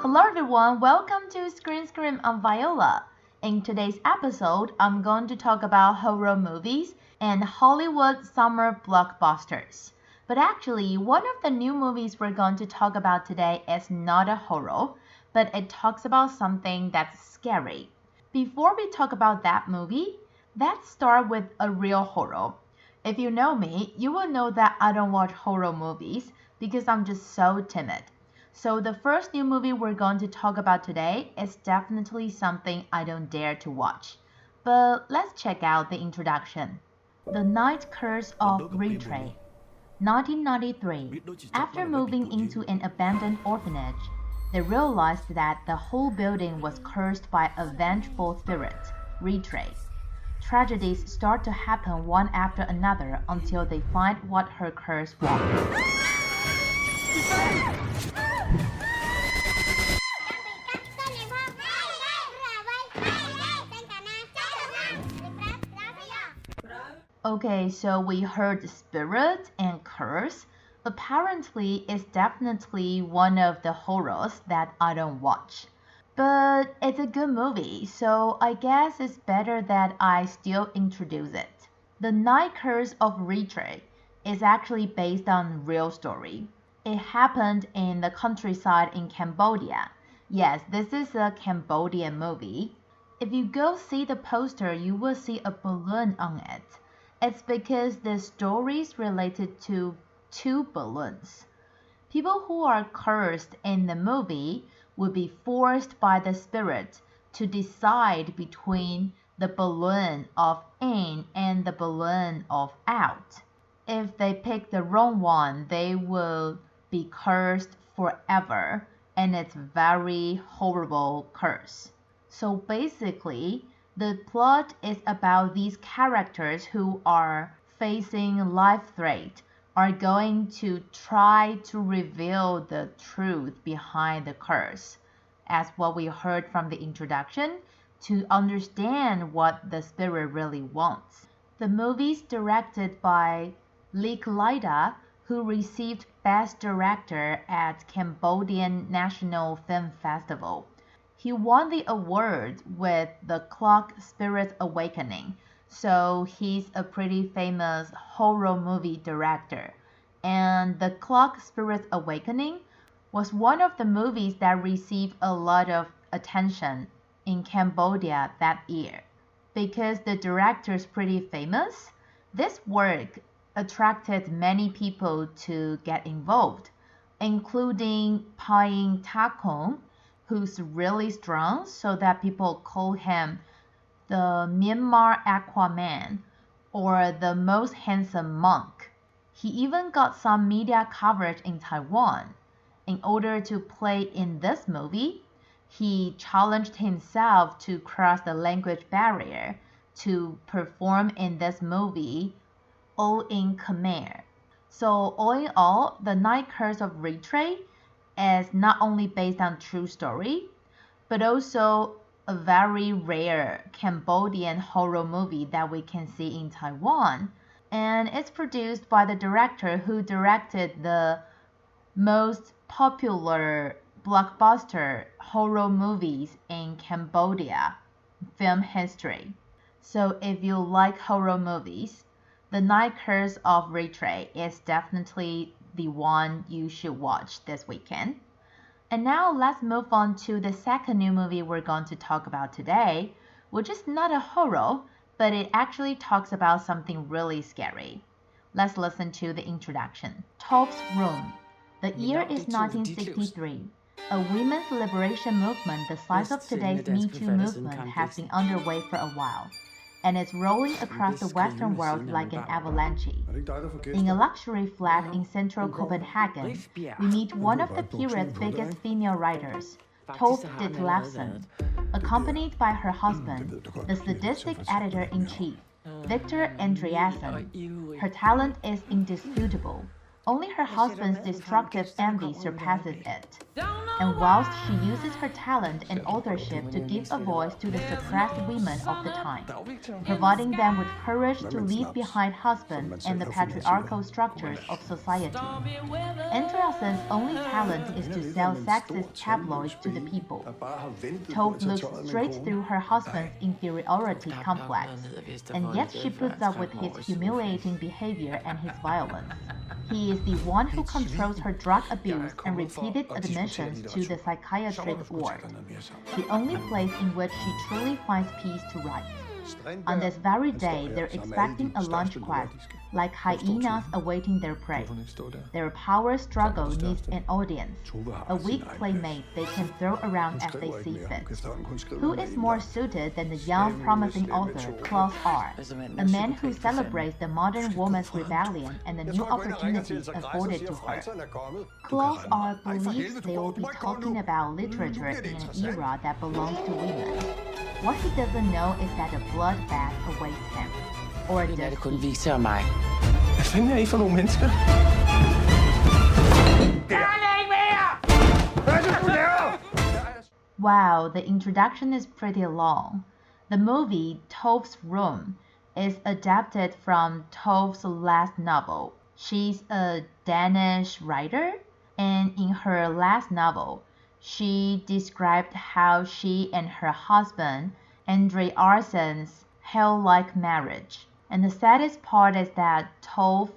Hello everyone, welcome to Scream. I'm Viola. In today's episode, I'm going to talk about horror movies and Hollywood summer blockbusters. But actually, one of the new movies we're going to talk about today is not a horror, but it talks about something that's scary. Before we talk about that movie, let's start with a real horror. If you know me, you will know that I don't watch horror movies because I'm just so timid. So the first new movie we're going to talk about today is definitely something I don't dare to watch. But let's check out the introduction. The Night Curse of Reatrie, 1993. After moving into an abandoned orphanage, they realized that the whole building was cursed by a vengeful spirit, Reatrie. Tragedies start to happen one after another until they find what her curse was. Okay, so we heard spirit and curse. Apparently, it's definitely one of the horrors that I don't watch. But it's a good movie, so I guess it's better that I still introduce it. The Night Curse of Reatrie is actually based on a real story. It happened in the countryside in Cambodia. Yes, this is a Cambodian movie. If you go see the poster, you will see a balloon on it. It's because the story is related to two balloons. People who are cursed in the movie will be forced by the spirit to decide between the balloon of in and the balloon of out. If they pick the wrong one, they will be cursed forever, and it's very horrible curse. So basically, the plot is about these characters who are facing life threat are going to try to reveal the truth behind the curse, as what we heard from the introduction, to understand what the spirit really wants. The movie's directed by Lik Laida, who received Best Director at Cambodian National Film Festival. He won the award with The Clock Spirit Awakening, so he's a pretty famous horror movie director. And The Clock Spirit Awakening was one of the movies that received a lot of attention in Cambodia that year. Because the director is pretty famous, this work attracted many people to get involved, including Paing Takong, who's really strong, so that people call him the Myanmar Aquaman or the most handsome monk. He even got some media coverage in Taiwan. In order to play in this movie, he challenged himself to cross the language barrier to perform in this movie, all in Khmer. So all in all, The Night Curse of Reatrie is not only based on true story, but also a very rare Cambodian horror movie that we can see in Taiwan. And it's produced by the director who directed the most popular blockbuster horror movies in Cambodia film history. So if you like horror movies, The Night Curse of Reatrie is definitely the one you should watch this weekend. And now let's move on to the second new movie we're going to talk about today, which is not a horror, but it actually talks about something really scary. Let's listen to the introduction. Tove's Room. The year is 1963. A women's liberation movement the size of today's Me Too movement has been underway for a while, and it's rolling across the Western world like an avalanche. In a luxury flat in central Copenhagen, we meet one of the period's biggest female writers, Tove Ditlevsen, accompanied by her husband, the sadistic editor-in-chief, Victor Andreasen. Her talent is indisputable. Only her husband's destructive envy surpasses it. And whilst she uses her talent and authorship to give a voice to the suppressed women of the time, providing them with courage to leave behind husbands and the patriarchal structures of society. Andreassen's only talent is to sell sexist tabloids to the people. Tove looks straight through her husband's inferiority complex, and yet she puts up with his humiliating behavior and his violence. He is the one who controls her drug abuse and repeated admissions to the psychiatric ward, the only place in which she truly finds peace to write. On this very day, they're expecting a lunch quack, like hyenas awaiting their prey. Their power struggle needs an audience, a weak playmate they can throw around as they see fit. Who is more suited than the young, promising author Claus R., a man who celebrates the modern woman's rebellion and the new opportunities afforded to her? Claus R. believes they will be talking about literature in an era that belongs to women. What he doesn't know is that a bloodbath awaits him. Or does det kun Victor og mig. Hvad fanden er I for nogle mennesker? Wow, the introduction is pretty long. The movie Tove's Room is adapted from Tove's last novel. She's a Danish writer, and in her last novel, she described how she and her husband, Andre Arsen's hell-like marriage. And the saddest part is that Tove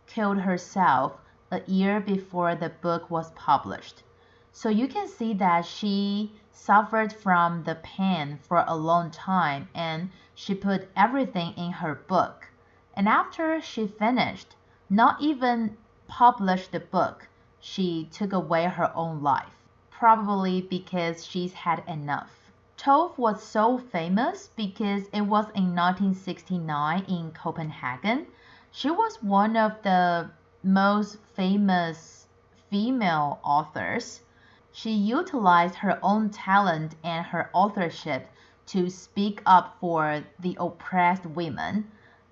killed herself a year before the book was published. So you can see that she suffered from the pain for a long time and she put everything in her book. And after she finished, not even published the book, she took away her own life, probably because she's had enough. Tove was so famous because it was in 1969 in Copenhagen. She was one of the most famous female authors. She utilized her own talent and her authorship to speak up for the oppressed women.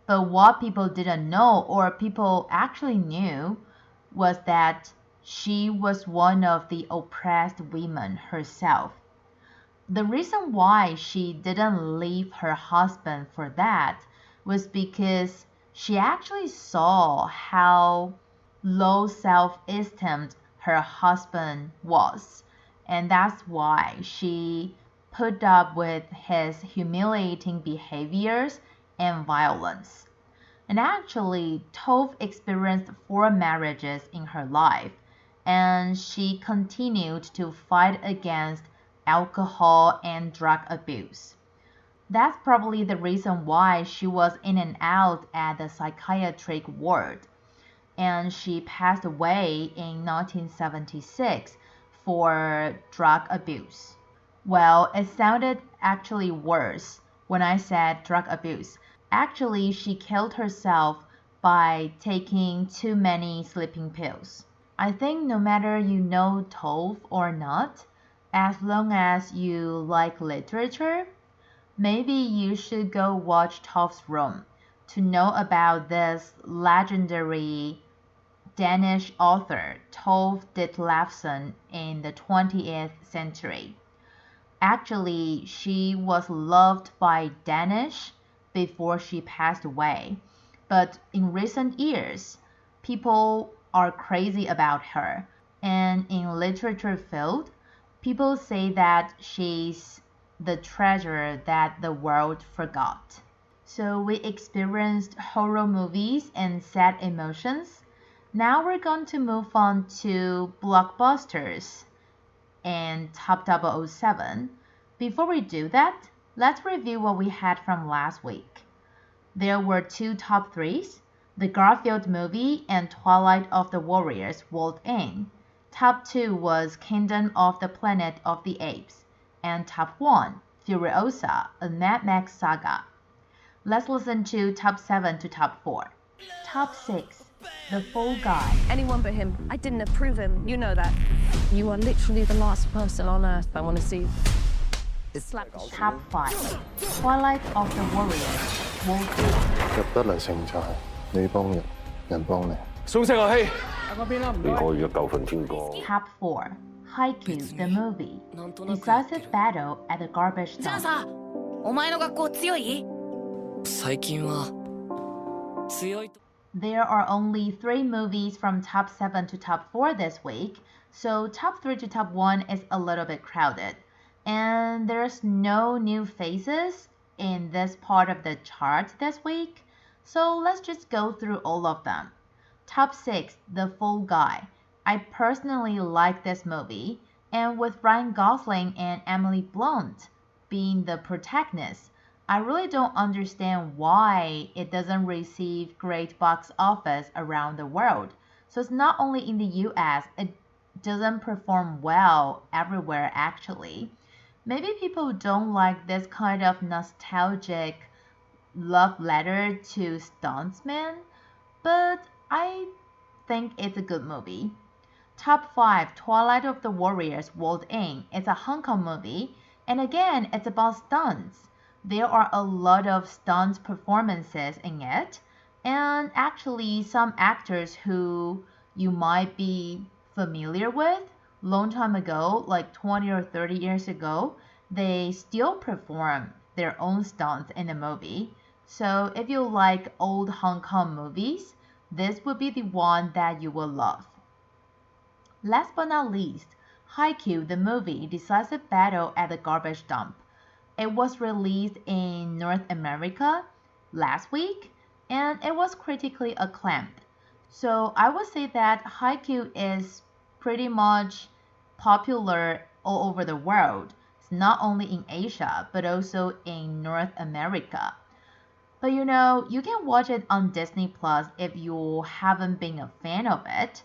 But what people didn't know, or people actually knew, was that she was one of the oppressed women herself. The reason why she didn't leave her husband for that was because she actually saw how low self-esteem her husband was. And that's why she put up with his humiliating behaviors and violence. And actually, Tove experienced 4 marriages in her life, and she continued to fight against alcohol and drug abuse. That's probably the reason why she was in and out at the psychiatric ward, and she passed away in 1976 for drug abuse. Well, it sounded actually worse when I said drug abuse. Actually, she killed herself by taking too many sleeping pills. I think no matter you know Tove or not, as long as you like literature, maybe you should go watch Tove's Room to know about this legendary Danish author, Tove Ditlevsen, in the 20th century. Actually, she was loved by Danish before she passed away, but in recent years, people are crazy about her, and in literature field, people say that she's the treasure that the world forgot. So we experienced horror movies and sad emotions. Now we're going to move on to blockbusters and Top 007. Before we do that, let's review what we had from last week. There were 2 top 3s, the Garfield movie and Twilight of the Warriors rolled in. Top 2 was Kingdom of the Planet of the Apes, and Top 1, Furiosa, a Mad Max saga. Let's listen to Top 7 to Top 4. Top 6, The Fall Guy. Anyone but him. I didn't approve him. You know that. You are literally the last person on earth I want to see. Slap the shit. Top 5, Twilight of the Warriors, World 2. 入得嚟成就係你幫人，人幫你。送石樂氣，你可以夠份天光。 Top 4. Haikyuu the movie. Decisive battle at the garbage じゃあ dump. さ、お前の学校強い？最近は強いと There are only 3 movies from top 7 to top 4 this week, so top 3 to top 1 is a little bit crowded. And there's no new faces in this part of the chart this week, so let's just go through all of them. Top 6, The Fall Guy. I personally like this movie, and with Ryan Gosling and Emily Blunt being the protagonists, I really don't understand why it doesn't receive great box office around the world. So it's not only in the US, it doesn't perform well everywhere actually. Maybe people don't like this kind of nostalgic love letter to stuntsmen, but I think it's a good movie. Top 5, Twilight of the Warriors Walled In. It's a Hong Kong movie, and again, it's about stunts. There are a lot of stunt performances in it, and actually some actors who you might be familiar with long time ago, like 20 or 30 years ago, they still perform their own stunts in the movie. So if you like old Hong Kong movies, this would be the one that you will love. Last but not least, Haikyuu the movie Decisive Battle at the Garbage Dump. It was released in North America last week, and it was critically acclaimed. So I would say that Haikyuu is pretty much popular all over the world. It's not only in Asia, but also in North America. But you know, you can watch it on Disney Plus if you haven't been a fan of it.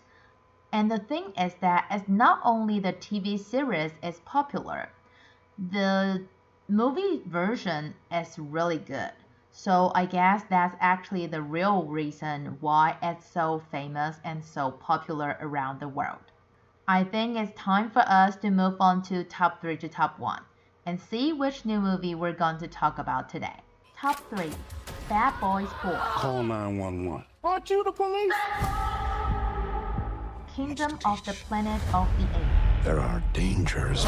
And the thing is that it's not only the TV series is popular, the movie version is really good. So I guess that's actually the real reason why it's so famous and so popular around the world. I think it's time for us to move on to top 3 to top 1 and see which new movie we're going to talk about today. Top 3, Bad Boys 4. Call 911. Aren't you the police? Kingdom of the Planet of the Apes. There are dangers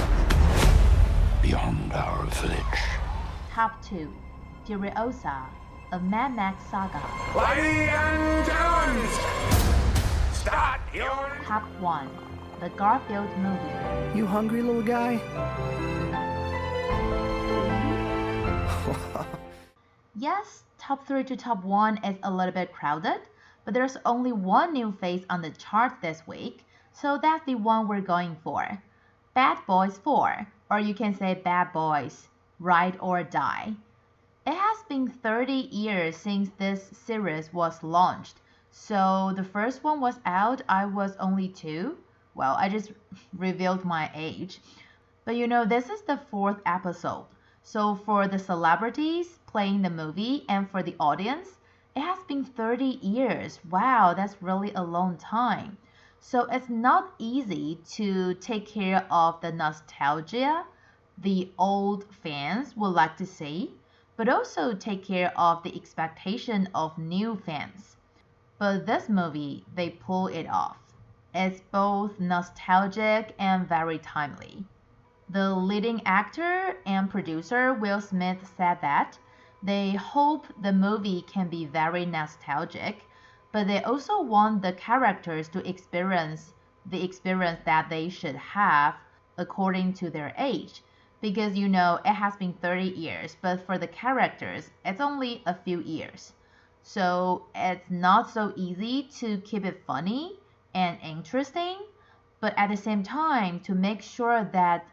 beyond our village. Top 2, Furiosa, a Mad Max saga. Ladies and gentlemen, start your... Top 1, the Garfield movie. You hungry, little guy? Yes, top 3 to top 1 is a little bit crowded, but there's only one new face on the chart this week, so that's the one we're going for. Bad Boys 4, or you can say Bad Boys, Ride or Die. It has been 30 years since this series was launched, so the first one was out, I was only 2. Well, I just revealed my age. But you know, this is the 4th episode. So for the celebrities playing the movie and for the audience, it has been 30 years. Wow, that's really a long time. So it's not easy to take care of the nostalgia the old fans would like to see, but also take care of the expectation of new fans. But this movie, they pull it off. It's both nostalgic and very timely. The leading actor and producer Will Smith said that they hope the movie can be very nostalgic, but they also want the characters to experience the experience that they should have according to their age. Because you know, it has been 30 years, but for the characters, it's only a few years. So it's not so easy to keep it funny and interesting, but at the same time, to make sure that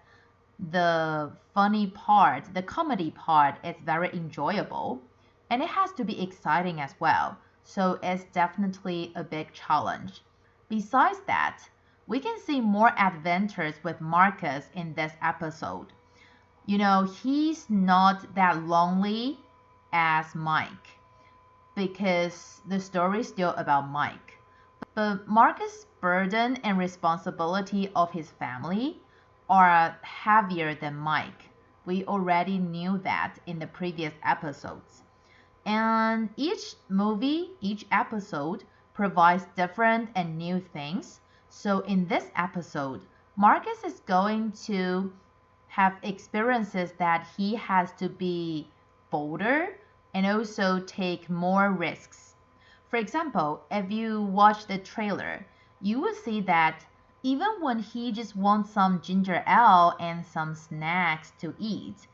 the funny part, the comedy part, is very enjoyable. And it has to be exciting as well. So it's definitely a big challenge. Besides that, we can see more adventures with Marcus in this episode. You know, he's not that lonely as Mike because the story is still about Mike. But Marcus' burden and responsibility of his family are heavier than Mike. We already knew that in the previous episodes. And each movie, each episode provides different and new things. So in this episode, Marcus is going to have experiences that he has to be bolder and also take more risks. For example, if you watch the trailer, you will see that even when he just wants some ginger ale and some snacks to eat,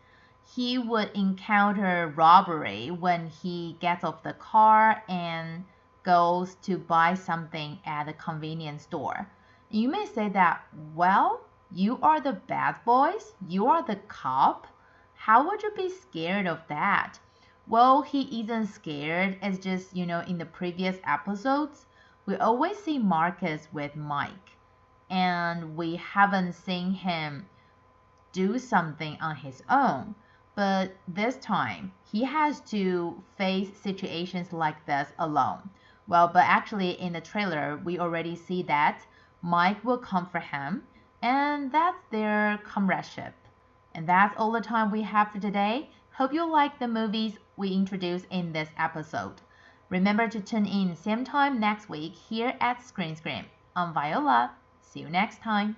he would encounter robbery when he gets off the car and goes to buy something at the convenience store. You may say that, well, you are the bad boys, you are the cop. How would you be scared of that? Well, he isn't scared. It's just, in the previous episodes, we always see Marcus with Mike, and we haven't seen him do something on his own. But this time, he has to face situations like this alone. Well, but actually, in the trailer, we already see that Mike will come for him, and that's their comradeship. And that's all the time we have for today. Hope you like the movies we introduced in this episode. Remember to tune in same time next week here at Screen Scream. I'm Viola. See you next time.